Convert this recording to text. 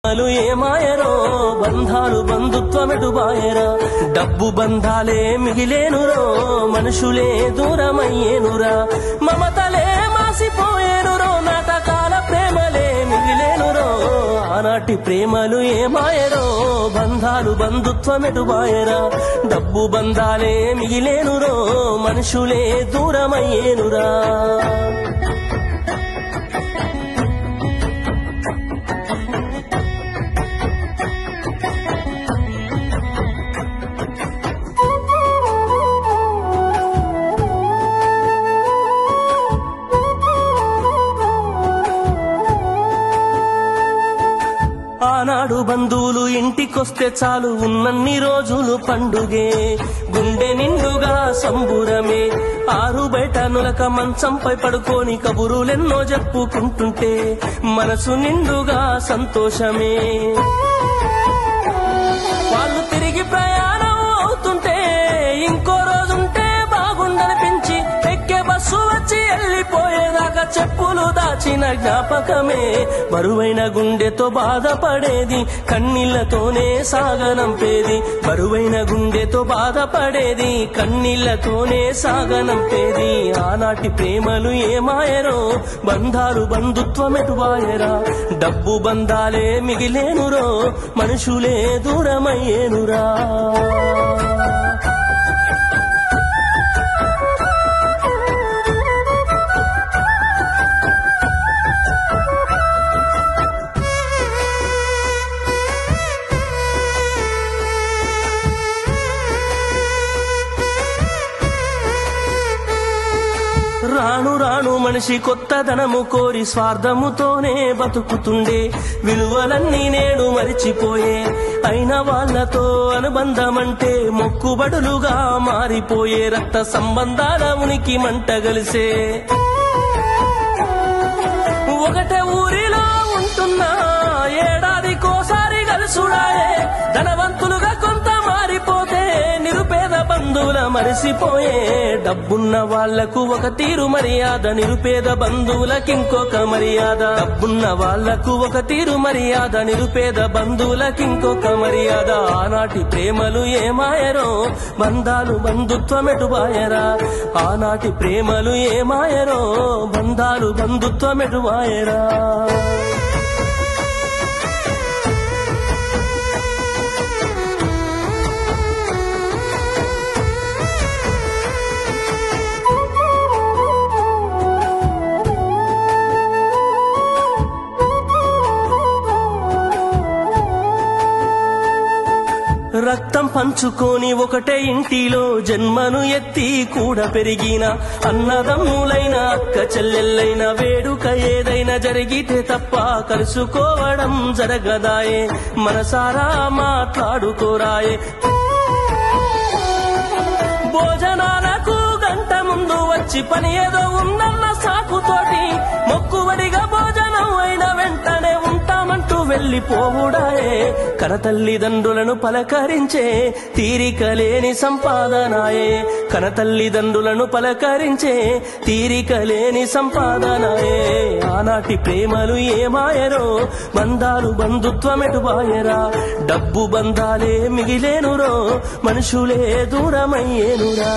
ఏమాయరో బంధాలు బంధుత్వమెటు బాయరా డబ్బు బంధాలే మిగిలేనురో మనుషులే దూరమయ్యేనురా మమతలే మాసిపోయేనురో నాటకాల ప్రేమలే మిగిలేనురో ఆనాటి ప్రేమలు ఏమాయరో బంధాలు బంధుత్వమెటు బాయరా డబ్బు బంధాలే మిగిలేనురో మనుషులే దూరమయ్యేనురా ఆనాడు బంధువులు ఇంటికొస్తే చాలు ఉన్నన్ని రోజులు పండుగే గుండె నిండుగా సంబురమే ఆరు బయట నులక మంచంపై పడుకొని కబురులెన్నో చెప్పుకుంటుంటే మనసు నిండుగా సంతోషమే వాళ్ళు తిరిగి ప్రయాణం అవుతుంటే ఇంకో రోజుంటే బాగుండనిపించి ఎక్కే బస్సు వచ్చి వెళ్ళిపోయేదాకా చెప్పులు దాచిన జ్ఞాపకమే బరువైన గుండెతో బాధపడేది కన్నీళ్లతోనే సాగనంపేది బరువైన గుండెతో బాధపడేది కన్నీళ్లతోనే సాగనంపేది ఆనాటి ప్రేమలు ఏమాయరో బంధాలు బంధుత్వమెటు బాయరా డబ్బు బంధాలే మిగిలేనురో మనుషులే దూరమయ్యేనురా రాను రాను మనిషి కొత్తదనము కోరి స్వార్థముతోనే బతుకుతుండే విలువలన్నీ నేడు మరిచిపోయే అయిన వాళ్లతో అనుబంధమంటే మొక్కుబడులుగా మారిపోయే రక్త సంబంధాల ఉనికి మంటగలిసే ఒకటే ఊరిలో ఉంటున్నా ఏడాదికోసారి కలుసుడాయే ధనవంతులుగా కొంత మారిపోతే నిరుపేద బంధువుల మరిసిపోయే డబ్బున్న వాళ్లకు ఒక తీరు మర్యాద నిరుపేద బంధువులకింకొక మర్యాద డబ్బున్న వాళ్లకు ఒక తీరు మర్యాద నిరుపేద బంధువులకింకొక మర్యాద ఆనాటి ప్రేమలు ఏమాయరో బంధాలు బంధుత్వమెటు బాయరా ఆనాటి ప్రేమలు ఏమాయరో బంధాలు బంధుత్వమెటు బాయరా రక్తం పంచుకొని ఒకటే ఇంటిలో జన్మను ఎత్తి కూడా పెరిగిన అన్నదమ్ములైన అక్క చెల్లెళ్ళైన వేడుక ఏదైనా జరిగితే తప్ప కలుసుకోవడం జరగదాయే మనసారా మాట్లాడుకోరాయే భోజనాలకు గంట ముందు వచ్చి పని ఏదో ఉందన్న సాకుతోటి మొక్కుబడిగా భోజనం అయిన వెంటనే ఉంటామంటూ వెళ్లిపోవుడాయే కనతల్లిదండ్రులను పలకరించే తీరిక లేని సంపాదనాయే కనతల్లిదండ్రులను పలకరించే తీరిక లేని సంపాదనాయే ఆనాటి ప్రేమలు ఏమాయరో బంధాలు బంధుత్వమెటు బాయరా డబ్బు బంధాలే మిగిలేనురో మనుషులే దూరమయ్యేనురా